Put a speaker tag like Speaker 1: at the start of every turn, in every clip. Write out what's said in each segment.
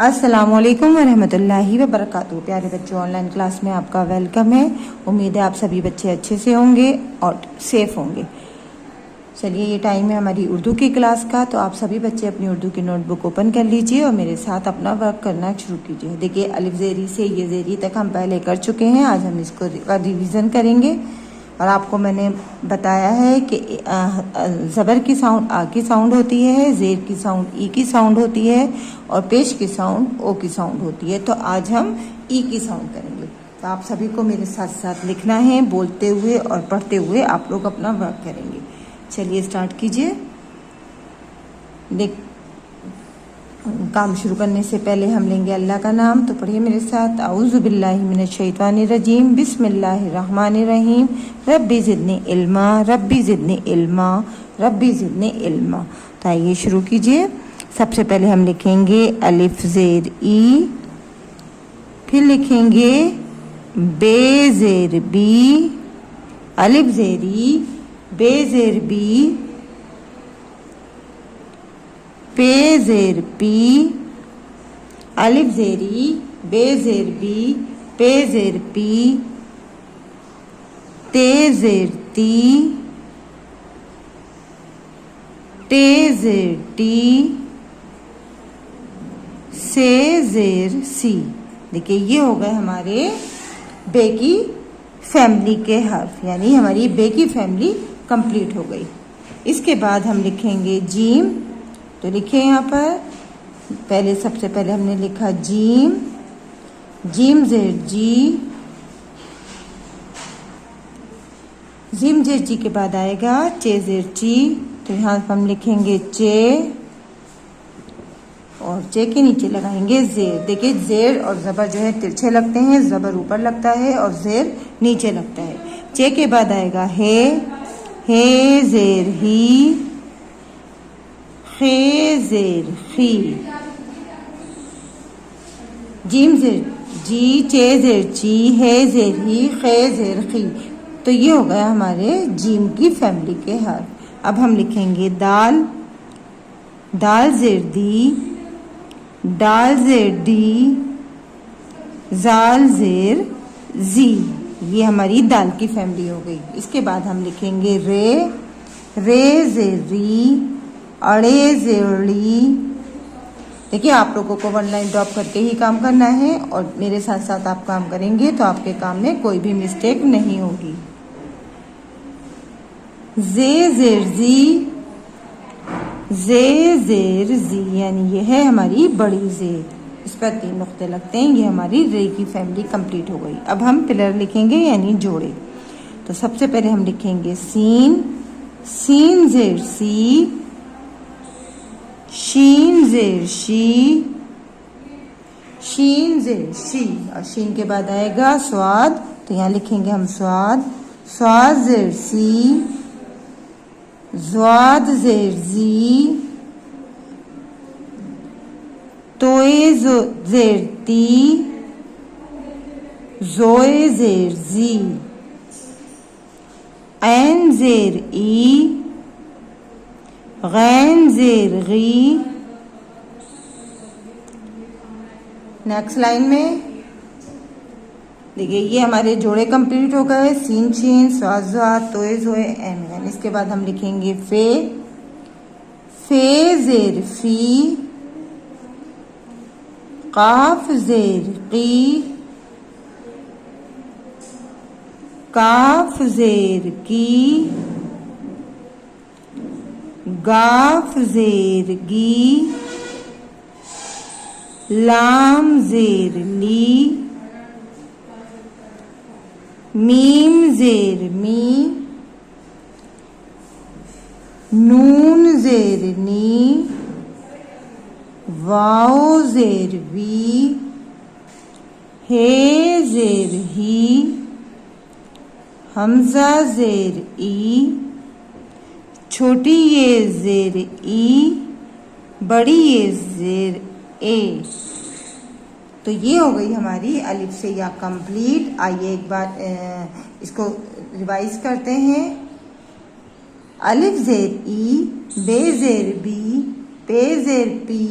Speaker 1: अस्सलामुअलैकुम वरहमतुल्लाहि वबरकातुहू। प्यारे बच्चों, ऑनलाइन क्लास में आपका वेलकम है। उम्मीद है आप सभी बच्चे अच्छे से होंगे और सेफ होंगे। चलिए, ये टाइम है हमारी उर्दू की क्लास का, तो आप सभी बच्चे अपनी उर्दू की नोटबुक ओपन कर लीजिए और मेरे साथ अपना वर्क करना शुरू कीजिए। देखिए, अलिफ ज़ेरी से ये ज़ेरी तक हम पहले कर चुके हैं। आज हम इसको रिवीजन करेंगे और आपको मैंने बताया है कि ज़बर की साउंड आ की साउंड होती है, ज़ेर की साउंड ई की साउंड होती है और पेश की साउंड ओ की साउंड होती है। तो आज हम ई की साउंड करेंगे। तो आप सभी को मेरे साथ साथ लिखना है, बोलते हुए और पढ़ते हुए आप लोग अपना वर्क करेंगे। चलिए स्टार्ट कीजिए। काम शुरू करने से पहले हम लेंगे अल्लाह का नाम, तो पढ़िए मेरे साथ। औज़ु बिल्लाहि मिनश शैतानिर रजीम, बिस्मिल्लाहिर रहमानिर रहीम। रब्बी ज़िदनी इल्मा, रब्बी ज़िदनी इल्मा, रब्बी ज़िदनी इल्मा। तो आइए शुरू कीजिए। सबसे पहले हम लिखेंगे अलिफ ज़ेर ई, फिर लिखेंगे बे ज़ेर बी, अलिफ ज़ेर ई, बे ज़ेर बी, पे ज़ेर पी, अलिफ ज़ेरी, बे ज़ेर बी, पे ज़ेर पी, ते ज़ेर ती, टे ज़ेर टी, से ज़ेर सी। देखिए, ये हो गए हमारे बे की फैमिली के हर्फ, यानी हमारी बे की फैमिली कंप्लीट हो गई। इसके बाद हम लिखेंगे जीम। तो लिखिए यहाँ पर, पहले सबसे पहले हमने लिखा जीम, जीम ज़ेर जी, जीम ज़ेर जी के बाद आएगा चे ज़ेर ची। तो यहाँ हम लिखेंगे चे और चे के नीचे लगाएंगे ज़ेर। देखिए, ज़ेर और ज़बर जो है तिरछे लगते हैं, ज़बर ऊपर लगता है और ज़ेर नीचे लगता है। चे के बाद आएगा हे ज़ेर ही, खे ज़ेर खी, जीम ज़ेर जी, चे ज़ेर ची, हे ज़ेर ही, खे ज़ेर खी। तो ये हो गया हमारे जीम की फैमिली के हर्फ। अब हम लिखेंगे दाल, दाल ज़ेर दी, दाल ज़ेर डी, जाल ज़ेर जी। ये हमारी दाल की फैमिली हो गई। इसके बाद हम लिखेंगे रे ज़ेर री, अड़े ज़ेड़ी। देखिए, आप लोगों को वन लाइन ड्रॉप करके ही काम करना है और मेरे साथ साथ आप काम करेंगे तो आपके काम में कोई भी मिस्टेक नहीं होगी। जे ज़ेर जी, जे ज़ेर जी, यानी ये है हमारी बड़ी जे। इस पर 3 नुक्ते लगते हैं। ये हमारी रे की फैमिली कंप्लीट हो गई। अब हम पिलर लिखेंगे, यानी जोड़े। तो सबसे पहले हम लिखेंगे सीन, सीन ज़ेर सी, शीन ज़ेर शी, शीन ज़ेर शी। और शीन के बाद आएगा स्वाद। तो यहाँ लिखेंगे हम स्वाद, स्वाद ज़ेर सी, ज़्वाद ज़ेर जी, तोए ज़ेर ती, ज़ोए ज़ेर जी, ऐन ज़ेर ई, गैन ज़ेर गी। नेक्स्ट लाइन में देखिए, ये हमारे जोड़े कंप्लीट हो गए। सीन शीन, स्वाद ज़्वाद, तोए ज़ोए, ऐन गैन। इसके बाद हम लिखेंगे फे ज़ेर फी, काफ ज़ेर की, काफ ज़ेर की, गाफ ज़ेर गी, लाम ज़ेर ली, मीम ज़ेर मी, नून ज़ेर नी, वाओ ज़ेर वी, हे ज़ेर ही, हमज़ा ज़ेर ई, छोटी ये ज़ेर ई, बड़ी ये ज़ेर ए। तो ये हो गई हमारी अलिफ से या कंप्लीट। आइए एक बार इसको रिवाइज करते हैं। अलिफ ज़ेर ई, बे ज़ेर बी, पे ज़ेर पी,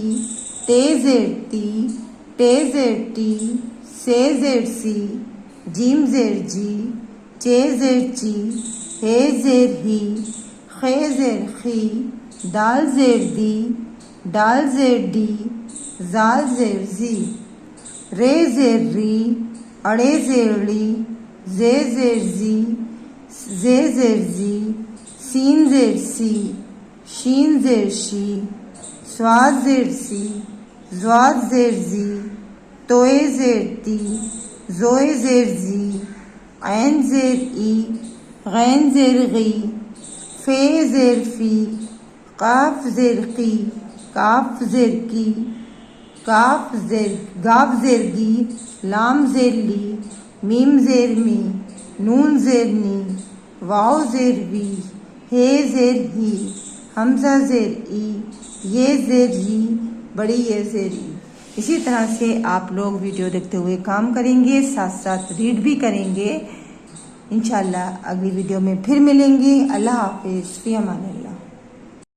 Speaker 1: टे जेड ती, टे जेड टी, से जेड सी, जीम जेड जी, चे जेड ची, हे जेड ही, खे जेड खी, दाल जेड दी, डाल जेड डी, जाल जेड जी, रे जेड री, अड़े जेड ली, जे जेड जी, जे जेड जी, सीन जेड सी, शीन जेड शी, स्वाद जेड सी, ज्वाद जेड जी, तोए जेड ती, जोए जेड जी, ऐन जेड ई, गैन जेड गी, फे जेड फी, काफ जेड की, काफ जेड की, काफ जेड गाफ जेड गी, लाम जेड ली, मीम जेड मी, नून जेड नी, वाव जेड वी, हे जेड ही, हमजा जेड ई, ये जेड ही, बड़ी ये जेड ई। इसी तरह से आप लोग वीडियो देखते हुए काम करेंगे, साथ साथ रीड भी करेंगे। इंशाल्लाह अगली वीडियो में फिर मिलेंगे। अल्लाह हाफिज़, फ़ी अमान अल्लाह।